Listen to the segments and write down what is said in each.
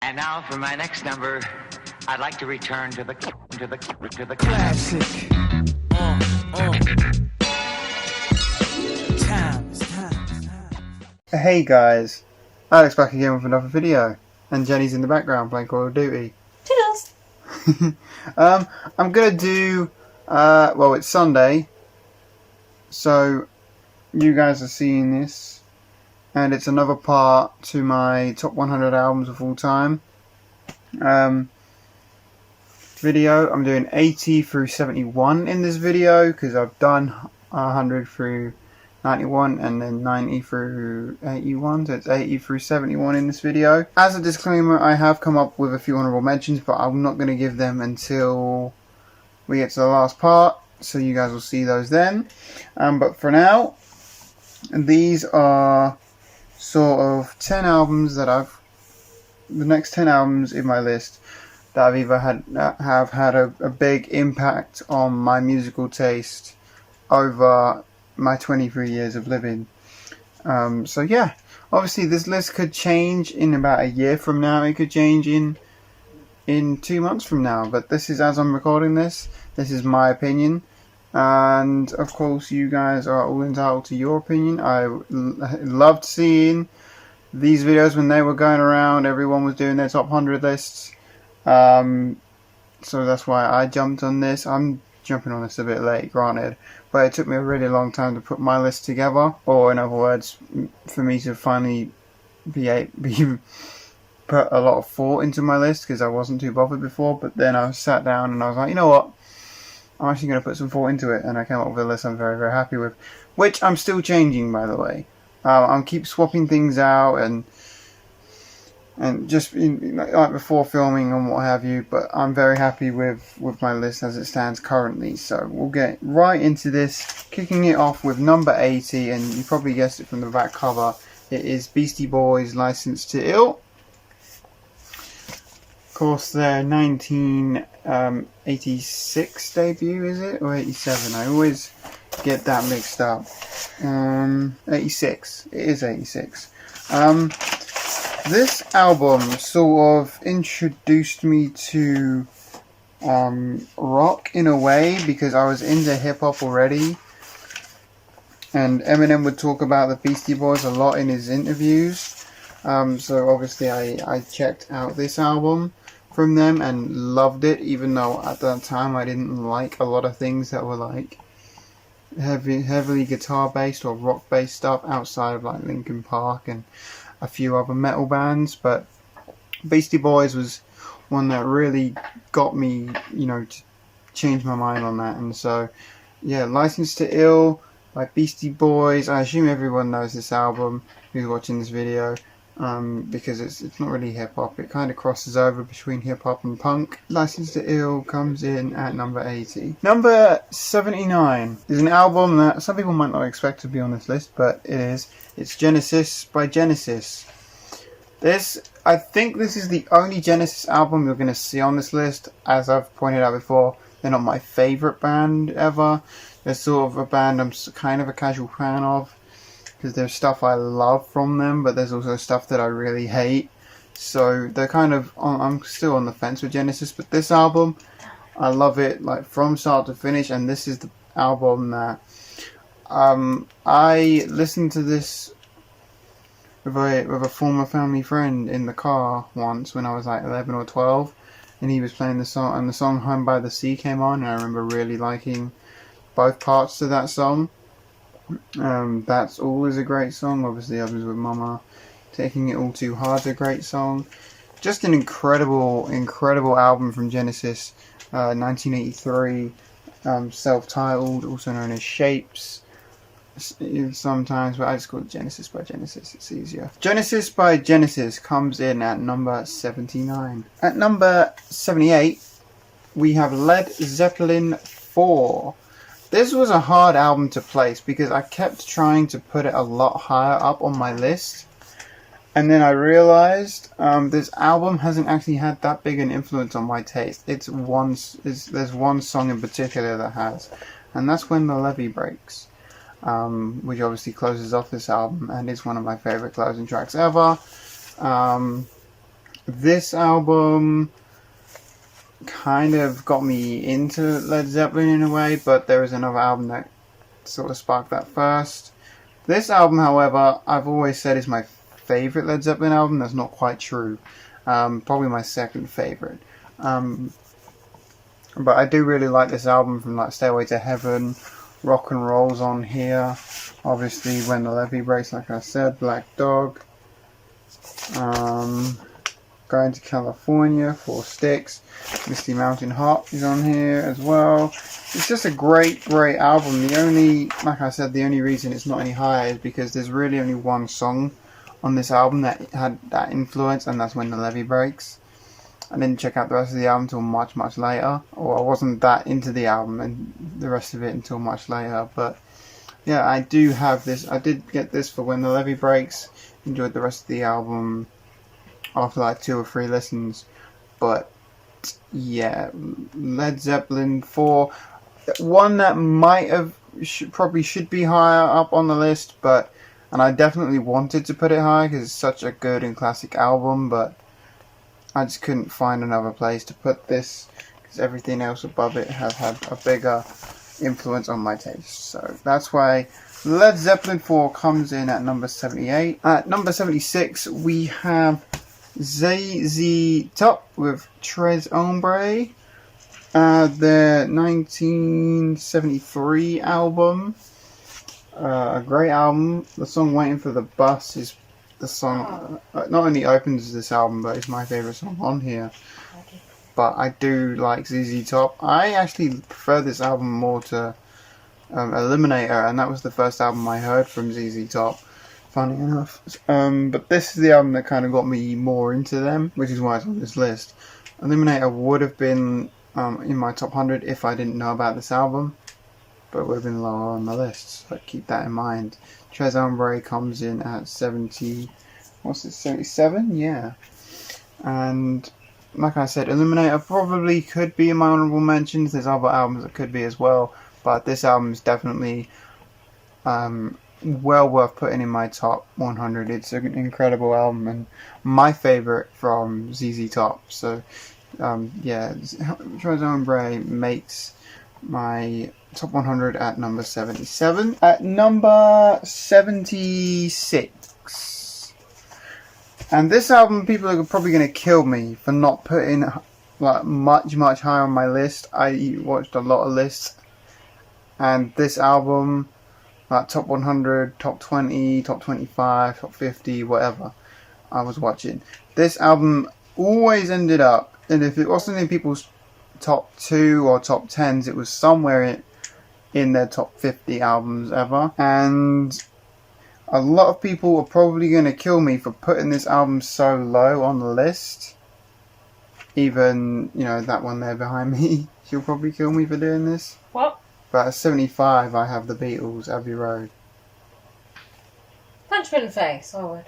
And now for my next number, I'd like to return to the classic. Hey guys, Alex back again with another video, and Jenny's in the background playing Call of Duty. Toodles! I'm gonna do, well, it's Sunday, so you guys are seeing this, and it's another part to my top 100 albums of all time video. I'm doing 80 through 71 in this video, because I've done 100 through 91 and then 90 through 81, so it's 80 through 71 in this video. As a disclaimer, I have come up with a few honourable mentions, but I'm not going to give them until we get to the last part, so you guys will see those then. But for now, these are sort of 10 albums that the next 10 albums in my list that I've either have had a big impact on my musical taste over my 23 years of living. So yeah, obviously this list could change in about a year from now. It could change in 2 months from now, but this is, as I'm recording this is my opinion, and of course you guys are all entitled to your opinion. I loved seeing these videos when they were going around. Everyone was doing their top 100 lists, so that's why I jumped on this. I'm jumping on this a bit late, granted, but it took me a really long time to put my list together, or in other words, for me to finally be put a lot of thought into my list, because I wasn't too bothered before. But then I sat down and I was like, you know what, I'm actually going to put some thought into it, and I came up with a list I'm very, very happy with, which I'm still changing, by the way. I'll keep swapping things out and just like before filming and what have you, but I'm very happy with my list as it stands currently. So we'll get right into this, kicking it off with number 80, and you probably guessed it from the back cover. It is Beastie Boys' License to Ill. Of course, their 1986 debut, is it? Or 87? I always get that mixed up. 86. It is 86. This album sort of introduced me to rock in a way, because I was into hip hop already, and Eminem would talk about the Beastie Boys a lot in his interviews. So obviously I checked out this album from them and loved it, even though at that time I didn't like a lot of things that were like heavily guitar based or rock based stuff, outside of like Linkin Park and a few other metal bands. But Beastie Boys was one that really got me, to change my mind on that. And so yeah, License to Ill by Beastie Boys. I assume everyone knows this album who's watching this video, because it's not really hip hop. It kind of crosses over between hip hop and punk. License to Ill comes in at number 80. Number 79 is an album that some people might not expect to be on this list, but it is. It's Genesis by Genesis. I think this is the only Genesis album you're going to see on this list. As I've pointed out before, they're not my favourite band ever. They're sort of a band I'm kind of a casual fan of, because there's stuff I love from them, but there's also stuff that I really hate. So they're kind of, I'm still on the fence with Genesis, but this album, I love it like from start to finish, and this is the album that I listened to this with a former family friend in the car once when I was like 11 or 12, and he was playing the song, and the song Home by the Sea came on, and I remember really liking both parts to that song. That's All is a great song. Obviously, Others with Mama, Taking It All Too Hard's a great song. Just an incredible album from Genesis. 1983, self-titled, also known as Shapes sometimes, but I just call it Genesis by Genesis, it's easier. Genesis by Genesis comes in at number 79. At number 78, we have Led Zeppelin 4. This was a hard album to place, because I kept trying to put it a lot higher up on my list, and then I realized this album hasn't actually had that big an influence on my taste. There's one song in particular that has, and that's When the Levee Breaks, which obviously closes off this album and is one of my favourite closing tracks ever. This album kind of got me into Led Zeppelin in a way, but there was another album that sort of sparked that first. This album, however, I've always said is my favourite Led Zeppelin album. That's not quite true. Probably my second favourite. But I do really like this album, from like Stairway to Heaven, Rock and Roll's on here. Obviously, When the Levee Breaks, like I said, Black Dog. Going to California, Four Sticks, Misty Mountain Hop is on here as well. It's just a great album. The only, like I said, the only reason it's not any higher is because there's really only one song on this album that had that influence, and that's When the Levee Breaks. I didn't check out the rest of the album until much later, or I wasn't that into the album and the rest of it until much later. But yeah, I do have this. I did get this for When the Levee Breaks. Enjoyed the rest of the album after like 2 or 3 listens. But yeah, Led Zeppelin 4, one that might have probably should be higher up on the list, and I definitely wanted to put it high because it's such a good and classic album, but I just couldn't find another place to put this because everything else above it has had a bigger influence on my taste. So that's why Led Zeppelin 4 comes in at number 78. At number 76, we have ZZ Top with Tres Hombre, their 1973 album. A great album. The song Waiting for the Bus is the song not only opens this album, but it's my favourite song on here. But I do like ZZ Top. I actually prefer this album more to Eliminator, and that was the first album I heard from ZZ Top, funny enough. But this is the album that kind of got me more into them, which is why it's on this list. Eliminator would have been in my top 100 if I didn't know about this album, but it would have been lower on the list, so keep that in mind. Tres Hombre comes in at 77? Yeah. And like I said, Eliminator probably could be in my honourable mentions. There's other albums that could be as well, but this album is definitely well worth putting in my top 100. It's an incredible album and my favourite from ZZ Top. So yeah, Tres Hombre makes my top 100 at number 77. At number 76, and this album, people are probably going to kill me for not putting like much higher on my list. I watched a lot of lists, and this album, like top 100, top 20, top 25, top 50, whatever I was watching, this album always ended up, and if it wasn't in people's top 2 or top 10s, it was somewhere in their top 50 albums ever. And a lot of people are probably going to kill me for putting this album so low on the list. Even, you know, that one there behind me, she'll probably kill me for doing this. What? But at 75, I have the Beatles, Abbey Road. Punch me in the face, I would.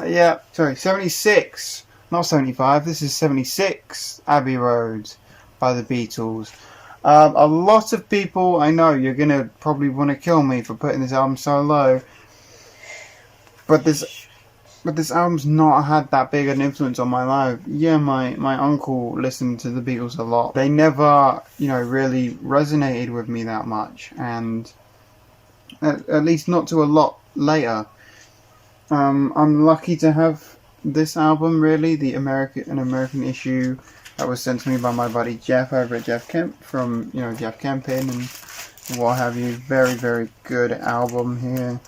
Yeah, sorry, 76. Not 75, this is 76, Abbey Road by the Beatles. A lot of people, I know, you're going to probably want to kill me for putting this album so low. But this album's not had that big an influence on my life. Yeah, my uncle listened to the Beatles a lot. They never, you know, really resonated with me that much. And at least not to a lot later. I'm lucky to have this album, really, an American issue that was sent to me by my buddy Jeff over at Jeff Kemp from, you know, Jeff Kempin and what have you. Very, very good album here.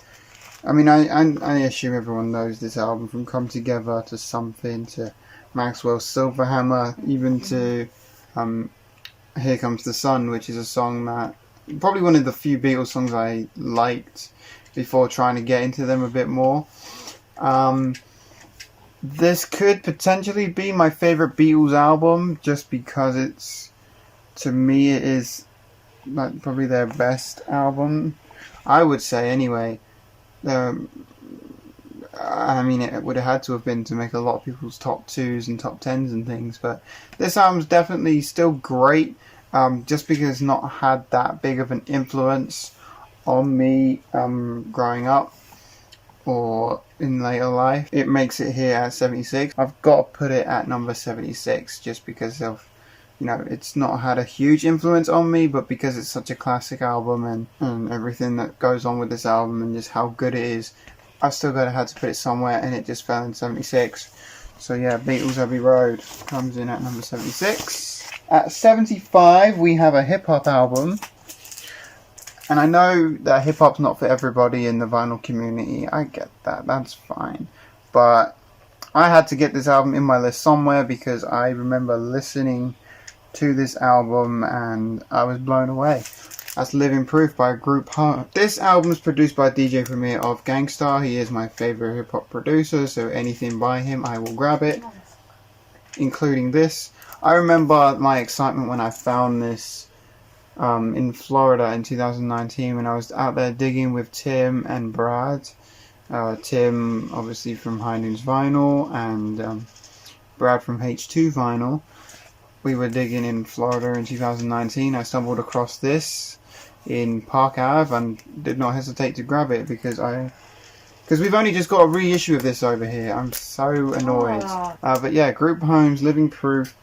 I mean, I assume everyone knows this album, from Come Together to Something to Maxwell's Silverhammer, even to Here Comes the Sun, which is a song that probably one of the few Beatles songs I liked before trying to get into them a bit more. This could potentially be my favourite Beatles album, just because to me it is like probably their best album, I would say anyway. I mean, it would have had to have been to make a lot of people's top 2s and top 10s and things, but this album's definitely still great, just because it's not had that big of an influence on me growing up, or in later life. It makes it here at 76. I've got to put it at number 76 just because of, you know, it's not had a huge influence on me, but because it's such a classic album and everything that goes on with this album and just how good it is, I still had to put it somewhere, and it just fell in 76. So yeah, Beatles Abbey Road comes in at number 76. At 75, we have a hip-hop album. And I know that hip-hop's not for everybody in the vinyl community. I get that. That's fine. But I had to get this album in my list somewhere because I remember listening to this album and I was blown away. That's Living Proof by Group Home. This album is produced by DJ Premier of Gangstar. He is my favourite hip-hop producer, so anything by him I will grab it, including this. I remember my excitement when I found this in Florida in 2019 when I was out there digging with Tim and Brad. Tim obviously from High Noon's Vinyl and Brad from H2 Vinyl. We were digging in Florida in 2019. I stumbled across this in Park Ave and did not hesitate to grab it because we've only just got a reissue of this over here. I'm so annoyed. But yeah, Group Home's Living Proof.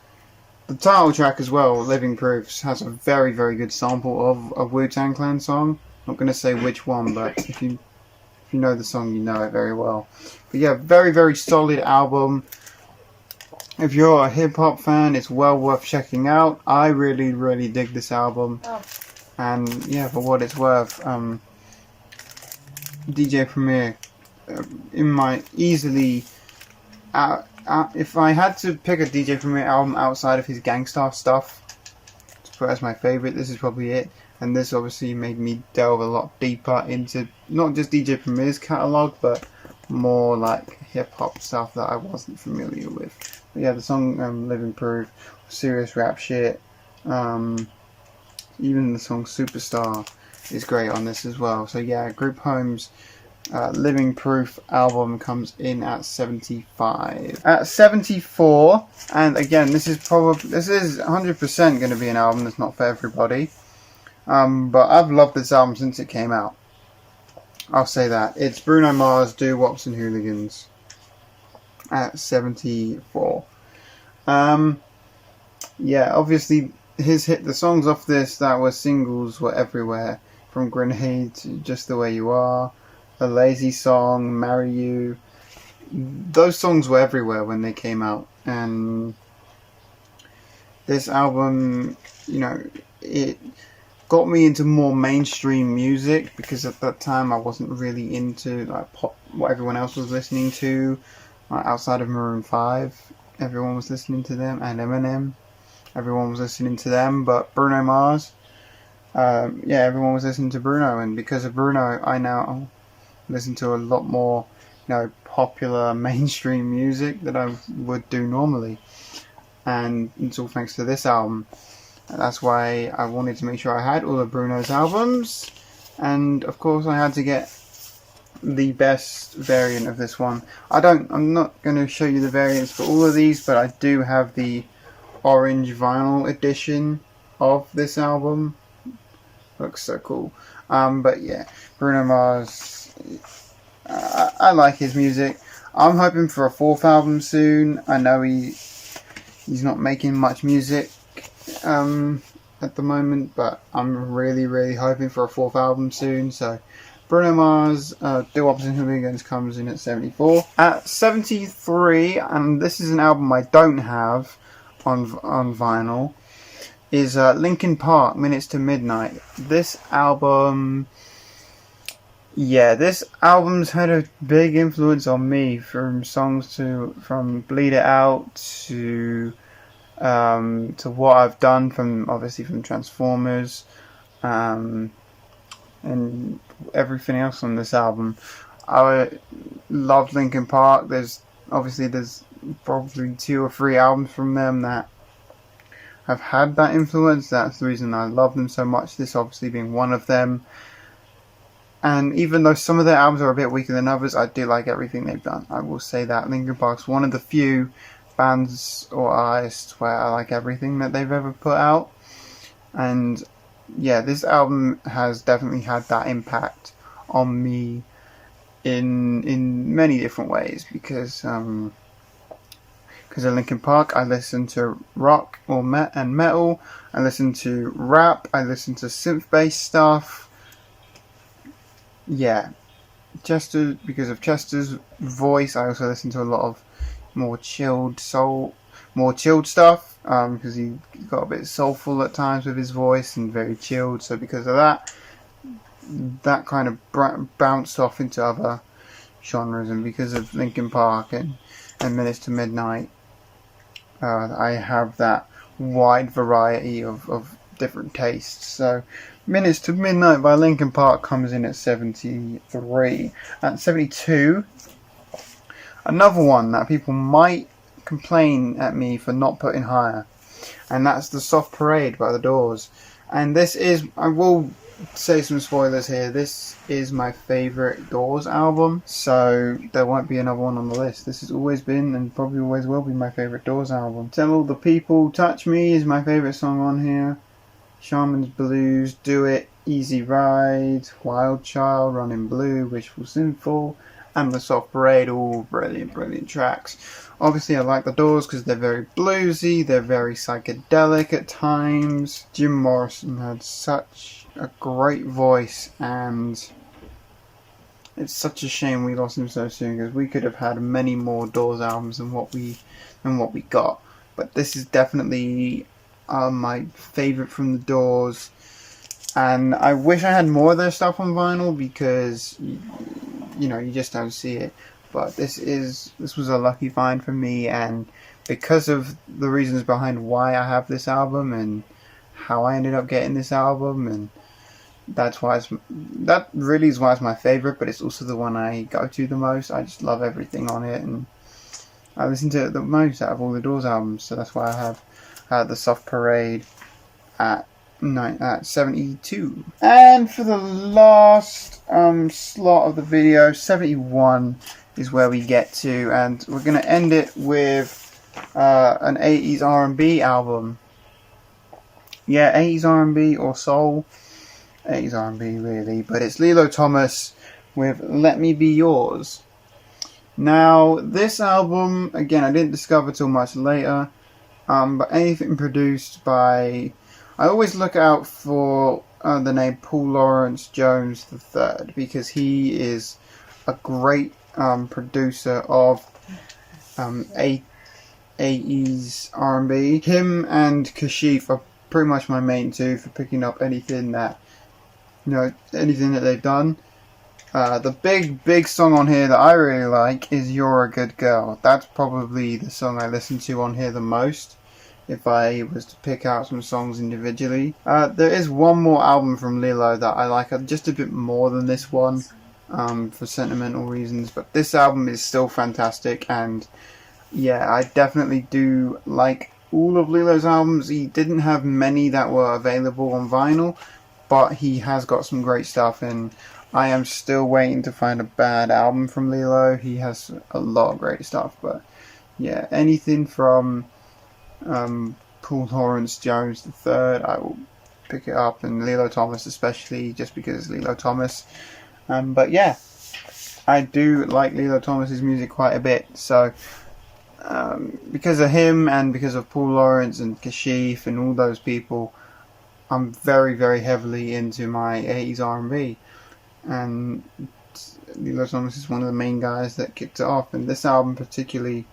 The title track as well, Living Proofs, has a very, very good sample of a Wu-Tang Clan song. I'm not going to say which one, but if you know the song, you know it very well. But yeah, very, very solid album. If you're a hip-hop fan, it's well worth checking out. I really, really dig this album. And yeah, for what it's worth, DJ Premier, in my easily... if I had to pick a DJ Premier album outside of his Gangstar stuff to put as my favourite, this is probably it. And this obviously made me delve a lot deeper into not just DJ Premier's catalogue, but more like hip-hop stuff that I wasn't familiar with. But yeah, the song Living Proof, serious rap shit, even the song Superstar is great on this as well. So yeah, Group Home's Living Proof album comes in at 75. At 74, and again, this is 100% going to be an album that's not for everybody. But I've loved this album since it came out. I'll say that. It's Bruno Mars, Doo-Wops and Hooligans at 74. Yeah, obviously the songs off this that were singles were everywhere. From Grenade to Just the Way You Are, A Lazy Song, Marry You. Those songs were everywhere when they came out. And this album, you know, it got me into more mainstream music because at that time I wasn't really into like pop, what everyone else was listening to. Outside of Maroon 5, everyone was listening to them, and Eminem, everyone was listening to them. But Bruno Mars, yeah, everyone was listening to Bruno, and because of Bruno, I now listen to a lot more, you know, popular mainstream music that I would do normally, and it's all thanks to this album. That's why I wanted to make sure I had all of Bruno's albums, and of course I had to get the best variant of this one. I'm not going to show you the variants for all of these, but I do have the orange vinyl edition of this album. Looks so cool. But yeah, Bruno Mars, I like his music. I'm hoping for a fourth album soon. I know he's not making much music at the moment, but I'm really, really hoping for a fourth album soon. So Bruno Mars, Doo-Wops and Hooligans comes in at 74. At 73, and this is an album I don't have on vinyl, is Linkin Park, Minutes to Midnight. This album's had a big influence on me, from Bleed It Out to what I've done, from Transformers, and everything else on this album. I love Linkin Park. There's probably 2 or 3 albums from them that have had that influence. That's the reason I love them so much, this obviously being one of them. And even though some of their albums are a bit weaker than others, I do like everything they've done. I will say that Linkin Park's one of the few bands or artists where I like everything that they've ever put out. And yeah, this album has definitely had that impact on me in many different ways because of Linkin Park. I listen to rock or metal. I listen to rap. I listen to synth-based stuff. Yeah, because of Chester's voice, I also listen to a lot of more chilled stuff. Because he got a bit soulful at times with his voice and very chilled. So because of that kind of bounced off into other genres, and because of Linkin Park and Minutes to Midnight, I have that wide variety of different tastes. So Minutes to Midnight by Linkin Park comes in at 73. At 72, another one that people might complain at me for not putting higher, and that's The Soft Parade by The Doors. And this is, I will say some spoilers here, this is my favourite Doors album, so there won't be another one on the list. This has always been and probably always will be my favourite Doors album. Tell All the People, Touch Me is my favourite song on here. Shaman's Blues, Do It, Easy Ride, Wild Child, Running Blue, Wishful Sinful, and The Soft Parade, all brilliant tracks. Obviously I like The Doors because they're very bluesy, they're very psychedelic at times. Jim Morrison had such a great voice, and it's such a shame we lost him so soon, because we could have had many more Doors albums than what we got. But this is definitely my favourite from The Doors, and I wish I had more of their stuff on vinyl because you just don't see it. But this was a lucky find for me, and because of the reasons behind why I have this album and how I ended up getting this album, and that really is why it's my favourite, but it's also the one I go to the most. I just love everything on it, and I listen to it the most out of all the Doors albums, so that's why I have The Soft Parade at 72. And for the last slot of the video, 71 is where we get to, and we're going to end it with an 80s R&B album. Yeah, 80s R&B or soul. 80s R&B really, but it's Lilo Thomas with Let Me Be Yours. Now, this album, again, I didn't discover till much later, but anything produced by... I always look out for the name Paul Lawrence Jones III, because he is a great producer of 80s R&B. Him and Kashif are pretty much my main two for picking up anything that they've done. The big song on here that I really like is You're a Good Girl. That's probably the song I listen to on here the most, if I was to pick out some songs individually. There is one more album from Lilo that I like just a bit more than this one, for sentimental reasons, but this album is still fantastic, and yeah, I definitely do like all of Lilo's albums. He didn't have many that were available on vinyl, but he has got some great stuff, and I am still waiting to find a bad album from Lilo. He has a lot of great stuff, but yeah, anything from Paul Lawrence Jones III, I will pick it up, and Lilo Thomas especially, just because it's Lilo Thomas. But yeah, I do like Lilo Thomas's music quite a bit, so because of him and because of Paul Lawrence and Kashif and all those people, I'm very heavily into my 80s R&B, and Lilo Thomas is one of the main guys that kicked it off. And this album particularly,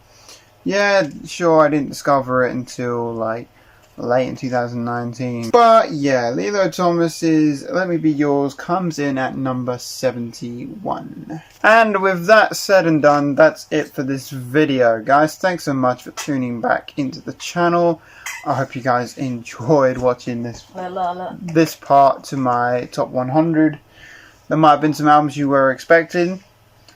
yeah, sure, I didn't discover it until like late in 2019, but yeah, Lilo Thomas's Let Me Be Yours comes in at number 71. And with that said and done, that's it for this video, guys. Thanks so much for tuning back into the channel. I hope you guys enjoyed watching this part to my top 100. There might have been some albums you were expecting,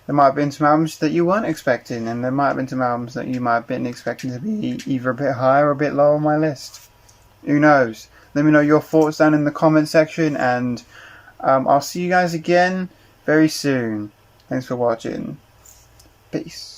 there might have been some albums that you weren't expecting, and there might have been some albums that you might have been expecting to be either a bit higher or a bit lower on my list. Who knows? Let me know your thoughts down in the comment section, and I'll see you guys again very soon. Thanks for watching. Peace.